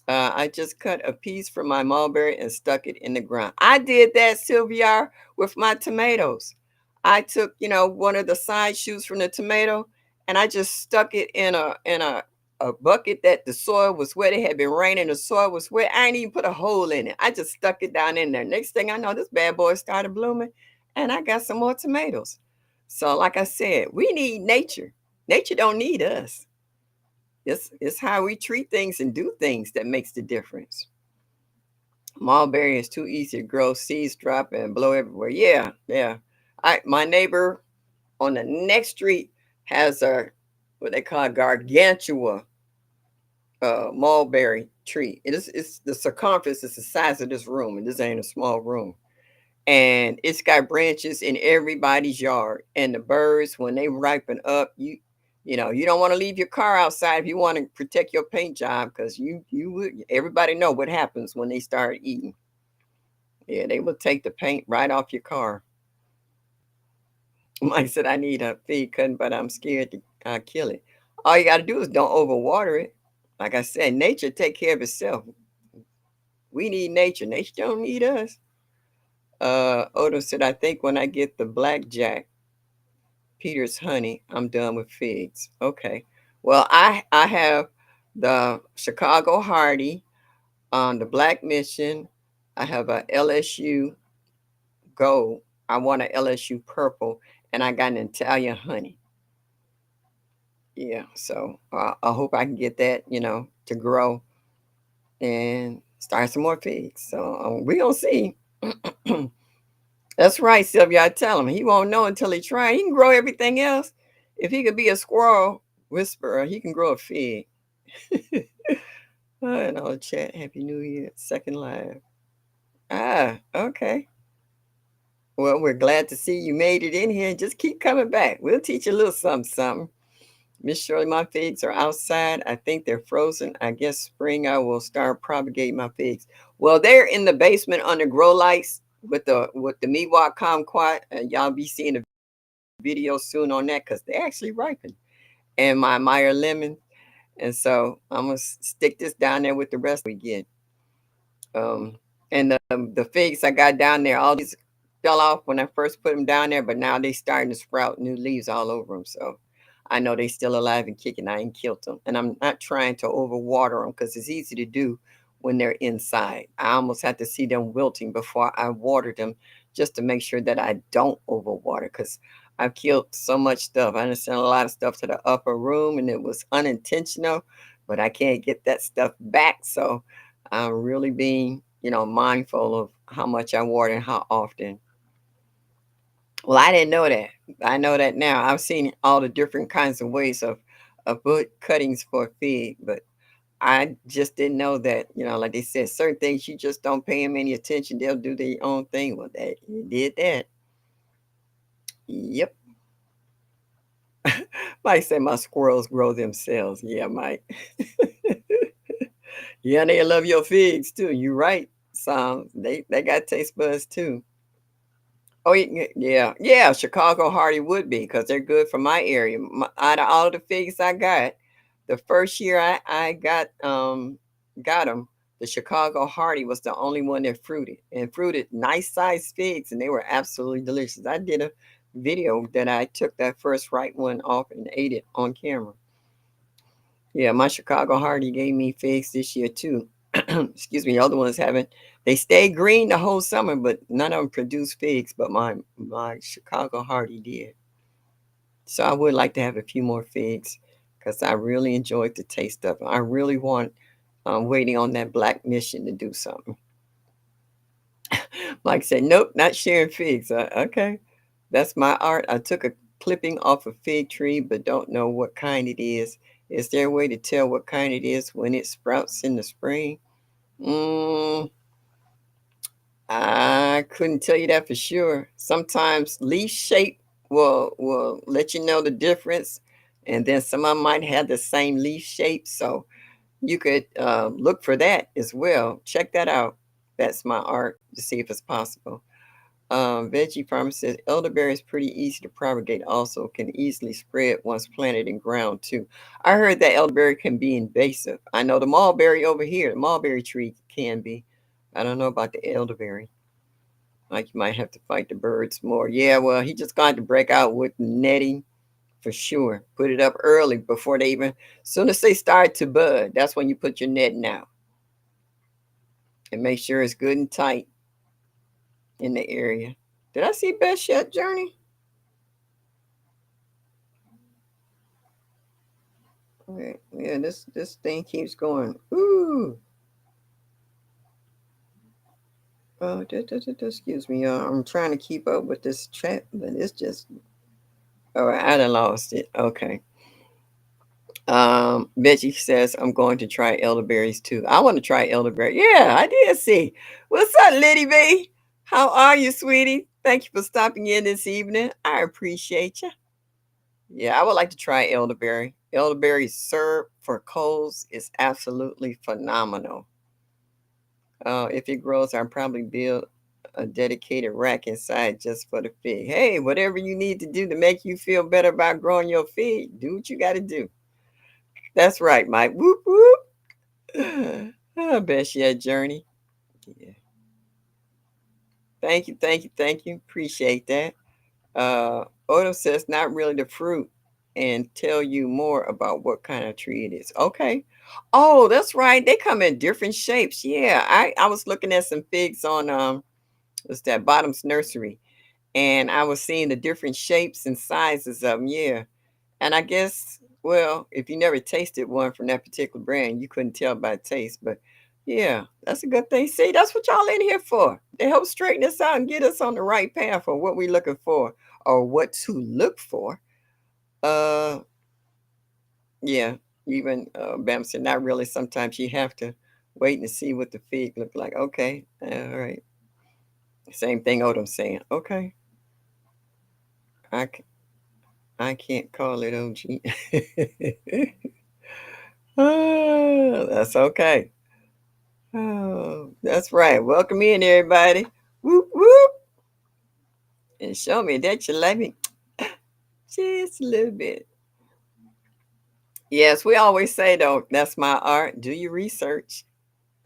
I just cut a piece from my mulberry and stuck it in the ground. I did that, Sylvia, with my tomatoes. I took, one of the side shoots from the tomato and I just stuck it in a bucket that the soil was wet. It had been raining, the soil was wet. I ain't even put a hole in it. I just stuck it down in there. Next thing I know, this bad boy started blooming and I got some more tomatoes. So, like I said, we need nature. Nature don't need us. It's how we treat things and do things that makes the difference. Mulberry is too easy to grow. Seeds drop and blow everywhere. Yeah, yeah. My neighbor on the next street has a what they call gargantua mulberry tree. It's the circumference is the size of this room, and this ain't a small room. And it's got branches in everybody's yard. And the birds, when they ripen up, you don't want to leave your car outside if you want to protect your paint job because you would everybody know what happens when they start eating. Yeah, they will take the paint right off your car. Mike said I need a feed cutting, but I'm scared to kill it. All you gotta do is don't overwater it. Like I said, nature take care of itself. We need nature. Nature don't need us. Odo said, I think when I get the blackjack Peter's honey, I'm done with figs. Okay. Well, I have the Chicago Hardy, the Black Mission. I have a LSU Gold. I want a LSU Purple, and I got an Italian Honey. Yeah. So I hope I can get that, to grow and start some more figs. So we gonna see. That's right, Sylvia. I tell him he won't know until he try. He can grow everything else. If he could be a squirrel whisperer, he can grow a fig. And I'll chat. Happy New Year. Second live. Ah, okay. Well, we're glad to see you made it in here. Just keep coming back. We'll teach you a little something, something. Miss Shirley, my figs are outside. I think they're frozen. I guess spring I will start propagating my figs. Well, they're in the basement under grow lights with the Miwok kumquat, and y'all be seeing a video soon on that because they actually ripen. And my Meyer lemon, and so I'm gonna stick this down there with the rest we get. Um, and the figs I got down there, all these fell off when I first put them down there, but now they starting to sprout new leaves all over them. So I know they still alive and kicking. I ain't killed them, and I'm not trying to overwater them because it's easy to do when they're inside. I almost have to see them wilting before I water them, just to make sure that I don't overwater. Because I've killed so much stuff. I sent a lot of stuff to the upper room, and it was unintentional, but I can't get that stuff back. So I'm really being, mindful of how much I water and how often. Well, I didn't know that. I know that now. I've seen all the different kinds of ways of wood cuttings for a fig, but I just didn't know that, like they said, certain things you just don't pay them any attention. They'll do their own thing with that. You did that. Yep. Mike said my squirrels grow themselves. Yeah, Mike. Yeah, they love your figs too. You right. Some they got taste buds too. Oh, yeah, yeah, Chicago Hardy would be because they're good for my area. Out of all the figs I got, the first year I got them, the Chicago Hardy was the only one that fruited nice sized figs, and they were absolutely delicious. I did a video that I took that first right one off and ate it on camera. Yeah, my Chicago Hardy gave me figs this year too. Excuse me, other ones haven't. They stayed green the whole summer, but none of them produced figs. But my Chicago Hardy did. So I would like to have a few more figs because I really enjoyed the taste of them. I really want. Waiting on that black mission to do something. Mike said, "Nope, not sharing figs." Okay, that's my art. I took a clipping off a fig tree, but don't know what kind it is. Is there a way to tell what kind it is when it sprouts in the spring? Mm, I couldn't tell you that for sure. Sometimes leaf shape will let you know the difference, and then some of them might have the same leaf shape. So you could look for that as well. Check that out. That's my art to see if it's possible. Veggie Farmer says elderberry is pretty easy to propagate. Also, can easily spread once planted in ground too. I heard that elderberry can be invasive. I know the mulberry over here, the mulberry tree can be. I don't know about the elderberry. Like you might have to fight the birds more. Yeah, well, he just got to break out with netting for sure. Put it up early before they even. Soon as they start to bud, that's when you put your netting out and make sure it's good and tight in the area. Did I see Best Yet Journey? Okay, yeah, this thing keeps going. Ooh. Oh, excuse me, y'all. I'm trying to keep up with this chat, but it's just. Oh, I done lost it. Okay. Betty says I'm going to try elderberries too. I want to try elderberry. Yeah, I did see. What's up, Liddy B? How are you, sweetie? Thank you for stopping in this evening. I appreciate you. Yeah, I would like to try elderberry. Elderberry syrup for colds is absolutely phenomenal. If it grows, I'll probably build a dedicated rack inside just for the fig. Hey, whatever you need to do to make you feel better about growing your fig, do what you got to do. That's right, Mike. Whoop whoop. I bet she had journey. Yeah. Thank you, thank you, thank you. Appreciate that. Odo says not really the fruit and tell you more about what kind of tree it is. Okay. Oh, that's right. They come in different shapes. Yeah. I was looking at some figs on what's that Bottom's Nursery, and I was seeing the different shapes and sizes of them. Yeah. And I guess, well, if you never tasted one from that particular brand, you couldn't tell by taste. But Yeah, that's a good thing. See, that's what y'all in here for. To help straighten us out and get us on the right path for what we're looking for or what to look for. Uh yeah, even Bam said not really. Sometimes you have to wait and see what the feed look like. Okay, all right. Same thing Odom saying. Okay, I, c- I can't call it OG. Oh, that's okay. Oh, that's right. Welcome in, everybody. Whoop, whoop. And show me that you like me just a little bit. Yes, we always say, though, that's my art. Do your research.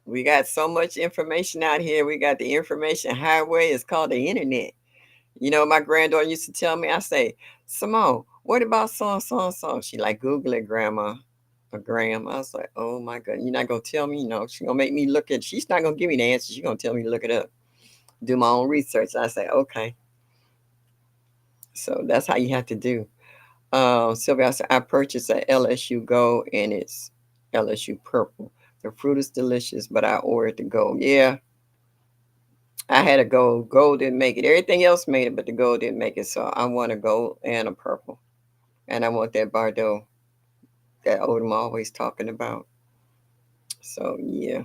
We got so much information out here. We got the information highway. It's called the internet. You know, my granddaughter used to tell me, I say, Simone, what about so and so and so? She like, Google it, grandma or Graham. I was like, oh my God, you're not gonna tell me, she's gonna make me look at she's not gonna give me the answer. She's gonna tell me to look it up, do my own research. I say, okay. So that's how you have to do. Sylvia, I said, I purchased a LSU Gold and it's LSU Purple. The fruit is delicious, but I ordered the gold. Yeah, I had a gold. Gold didn't make it. Everything else made it, but the gold didn't make it. So I want a gold and a purple. And I want that Bordeaux that Odom always talking about. So yeah.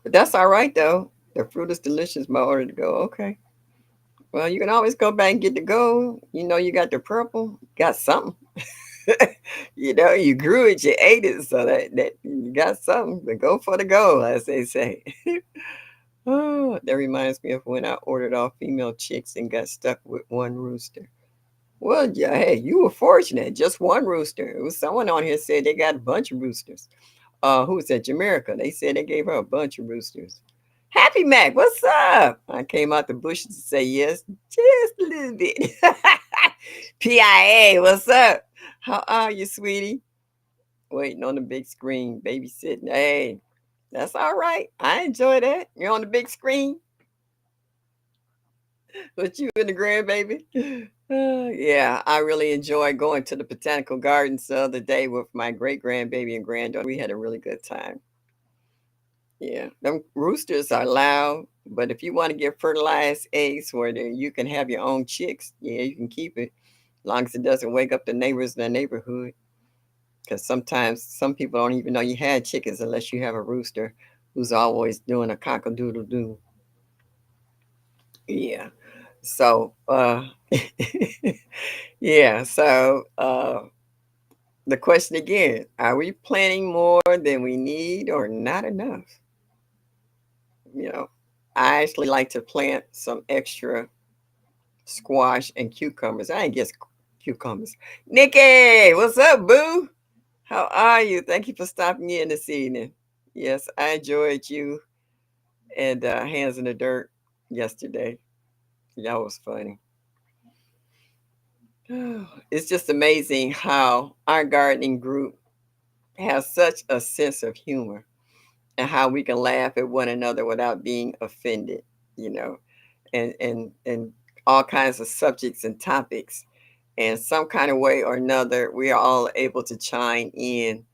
But that's all right though. The fruit is delicious, but I ordered to go. Okay. Well, you can always go back and get the gold. You got the purple. Got something. You grew it, you ate it, so that you got something. But go for the gold, as they say. Oh, that reminds me of when I ordered all female chicks and got stuck with one rooster. Well, yeah, hey, you were fortunate. Just one rooster. It was someone on here said they got a bunch of roosters. Who was that? Jamaica. They said they gave her a bunch of roosters. Happy Mac, what's up? I came out the bushes to say yes, just a little bit. PIA, what's up? How are you, sweetie? Waiting on the big screen, babysitting. Hey, that's all right. I enjoy that. You're on the big screen with you and the grandbaby. Yeah, I really enjoyed going to the botanical gardens the other day with my great grandbaby and granddaughter. We had a really good time. Yeah, them roosters are loud, but if you want to get fertilized eggs where you can have your own chicks, yeah, you can keep it, as long as it doesn't wake up the neighbors in the neighborhood. Because sometimes some people don't even know you had chickens unless you have a rooster who's always doing a cock-a-doodle doo. Yeah. So, yeah. So, the question again: are we planting more than we need or not enough? You know, I actually like to plant some extra squash and cucumbers. I ain't guess cucumbers. Nikki, what's up, boo? How are you? Thank you for stopping in this evening. Yes, I enjoyed you and Hands in the Dirt yesterday. That was funny. It's just amazing how our gardening group has such a sense of humor and how we can laugh at one another without being offended, you know, and all kinds of subjects and topics. And some kind of way or another, we are all able to chime in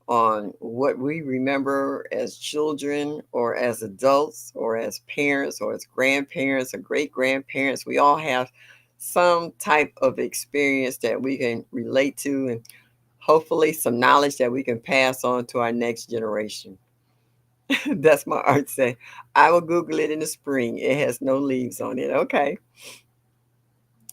on what we remember as children or as adults or as parents or as grandparents or great grandparents. We all have some type of experience that we can relate to and hopefully some knowledge that we can pass on to our next generation. That's my art say. I will Google it in the spring. It has no leaves on it. Okay.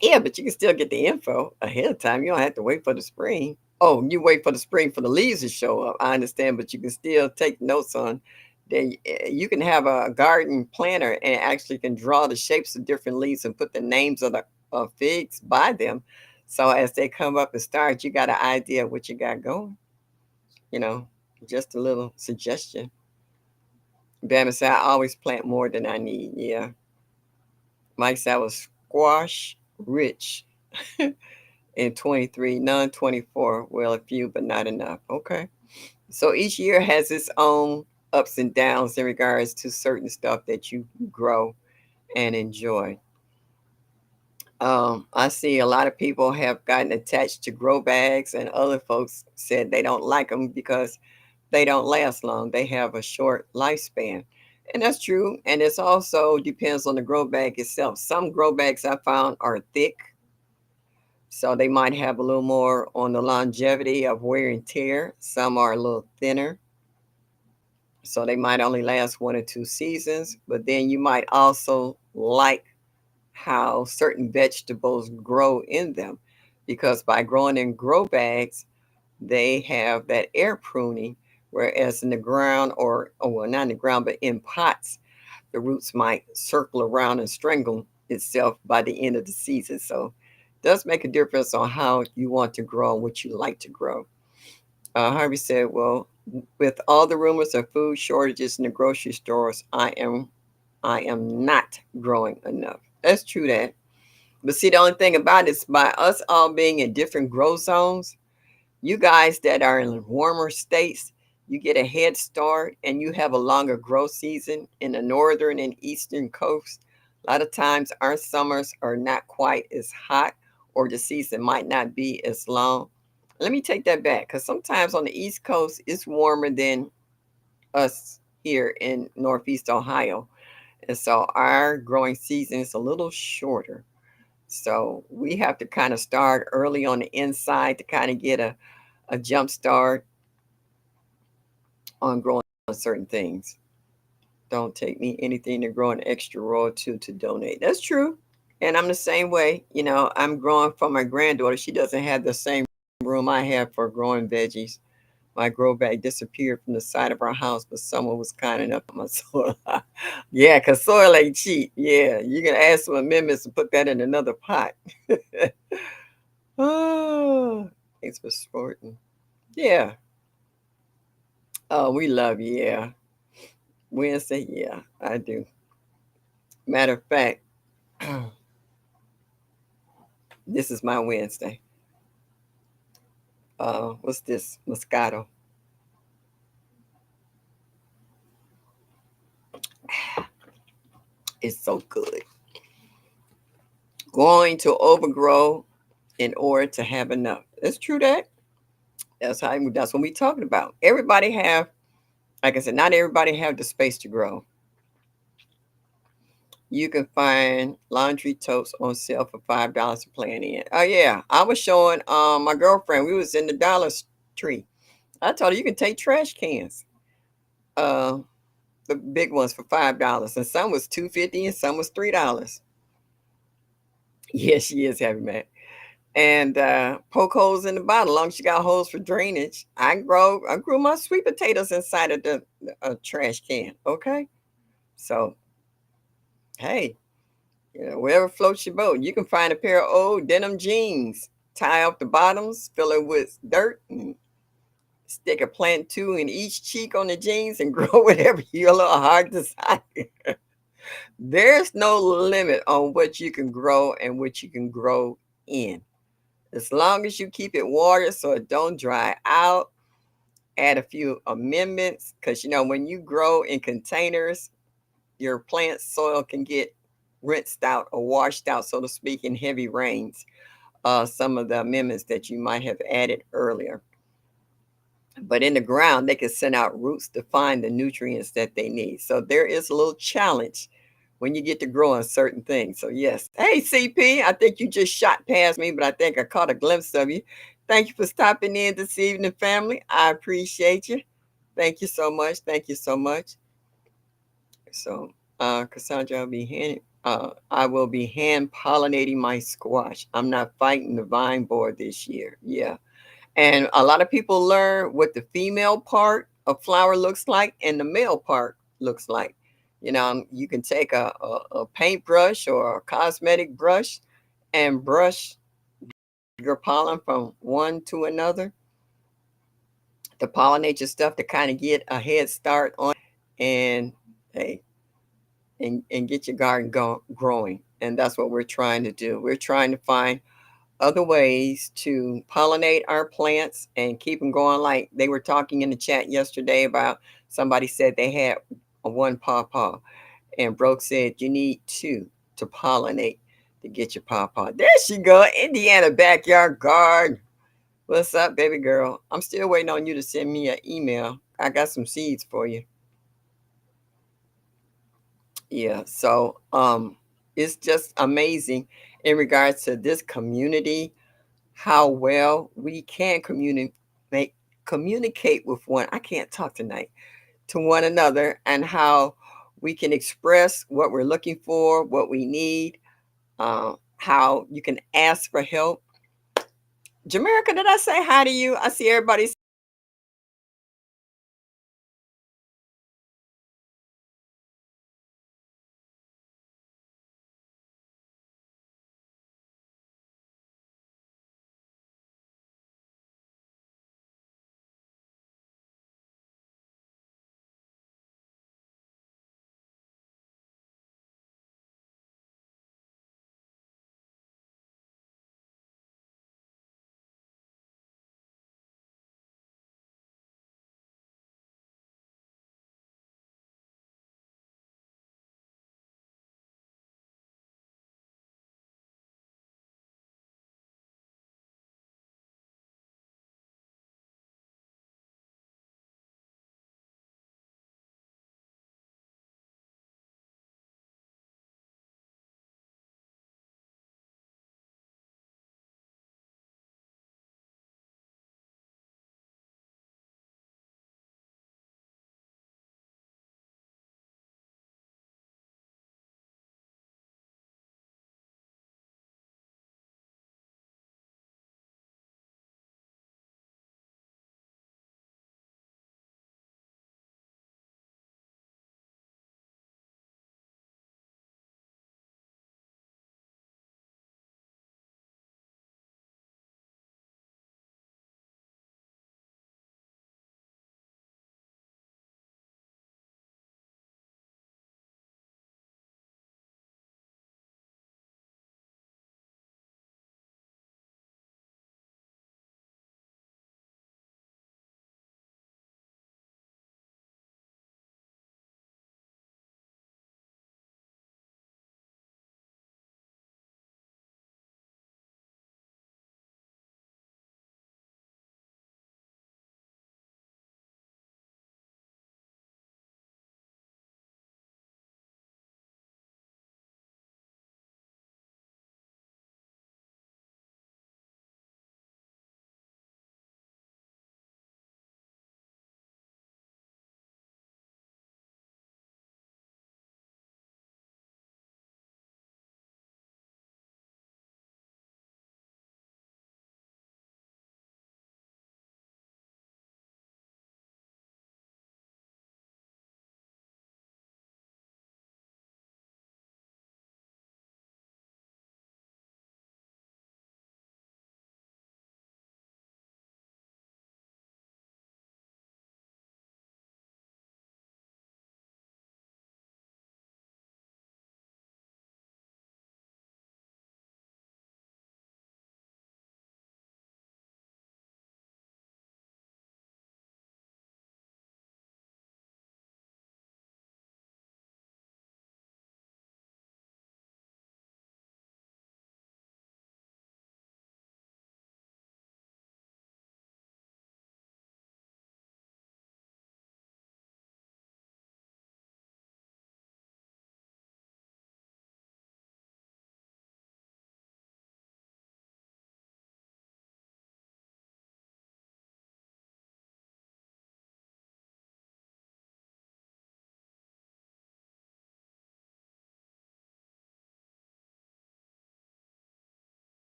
Yeah, but you can still get the info ahead of time. You don't have to wait for the spring. Oh, you wait for the spring for the leaves to show up. I understand, but you can still take notes on that. You can have a garden planner and actually can draw the shapes of different leaves and put the names of the figs by them. So as they come up and start, you got an idea of what you got going. You know, just a little suggestion. Bama said, I always plant more than I need. Yeah. Mike said, I was squash rich in 23, none 24. Well, a few, but not enough. Okay. So each year has its own ups and downs in regards to certain stuff that you grow and enjoy. I see a lot of people have gotten attached to grow bags, and other folks said they don't like them because they don't last long. They have a short lifespan. And that's true. And it's also depends on the grow bag itself. Some grow bags I found are thick, so they might have a little more on the longevity of wear and tear. Some are a little thinner, so they might only last 1 or 2 seasons. But then you might also like how certain vegetables grow in them, because by growing in grow bags, they have that air pruning, whereas in the ground, or oh, well, not in the ground, but in pots, the roots might circle around and strangle itself by the end of the season. So it does make a difference on how you want to grow and what you like to grow. Harvey said, well, with all the rumors of food shortages in the grocery stores, I am not growing enough. That's true that. But see, the only thing about it is by us all being in different grow zones, you guys that are in warmer states, you get a head start and you have a longer growth season in the northern and eastern coast. A lot of times our summers are not quite as hot, or the season might not be as long. Let me take that back, because sometimes on the east coast it's warmer than us here in northeast Ohio. And so our growing season is a little shorter. So we have to kind of start early on the inside to kind of get a jump start on growing certain things. Don't take me anything to grow an extra row or two to donate. That's true. And I'm the same way. I'm growing for my granddaughter. She doesn't have the same room I have for growing veggies. My grow bag disappeared from the side of our house, but someone was kind enough to my soil. Yeah, because soil ain't cheap. Yeah, you can add some amendments and put that in another pot. Oh, thanks for sporting. Yeah. Oh, we love you. Yeah. Wednesday. Yeah, I do. Matter of fact, this is my Wednesday. What's this? Moscato. It's so good. Going to overgrow in order to have enough. It's true that. That's what we talking about. Everybody have, like I said, not everybody have the space to grow. You can find laundry totes on sale for $5 to plan in. Oh yeah, I was showing my girlfriend. We was in the Dollar Tree. I told her you can take trash cans, uh, the big ones for $5, and some was $2.50 and some was $3. Yeah, she is heavy, man. And poke holes in the bottom. As long as you got holes for drainage, I grew my sweet potatoes inside of the trash can. Okay, so hey, wherever floats your boat, you can find a pair of old denim jeans, tie off the bottoms, fill it with dirt, and stick a plant two in each cheek on the jeans and grow whatever your little heart desires. There's no limit on what you can grow and what you can grow in. As long as you keep it watered so it don't dry out, add a few amendments, because when you grow in containers, your plant soil can get rinsed out or washed out, so to speak, in heavy rains. Some of the amendments that you might have added earlier. But in the ground, they can send out roots to find the nutrients that they need. So there is a little challenge when you get to growing certain things. So yes. Hey CP, I think you just shot past me, but I think I caught a glimpse of you. Thank you for stopping in this evening, family. I appreciate you. Thank you so much. Thank you so much. So Cassandra, I will be hand pollinating my squash. I'm not fighting the vine board this year. Yeah. And a lot of people learn what the female part of flower looks like and the male part looks like. You can take a paintbrush or a cosmetic brush and brush your pollen from one to another to pollinate your stuff, to kind of get a head start on and hey, and get your garden growing. And that's what we're trying to do. We're trying to find other ways to pollinate our plants and keep them going. Like they were talking in the chat yesterday about, somebody said they had a one pawpaw, and Broke said you need two to pollinate to get your pawpaw. There she go, Indiana Backyard Garden. What's up, baby girl? I'm still waiting on you to send me an email, I got some seeds for you. Yeah, so it's just amazing in regards to this community, how well we can communicate with one. I can't talk tonight, to one another, and how we can express what we're looking for, what we need, how you can ask for help. Jamaica, did I say hi to you? I see everybody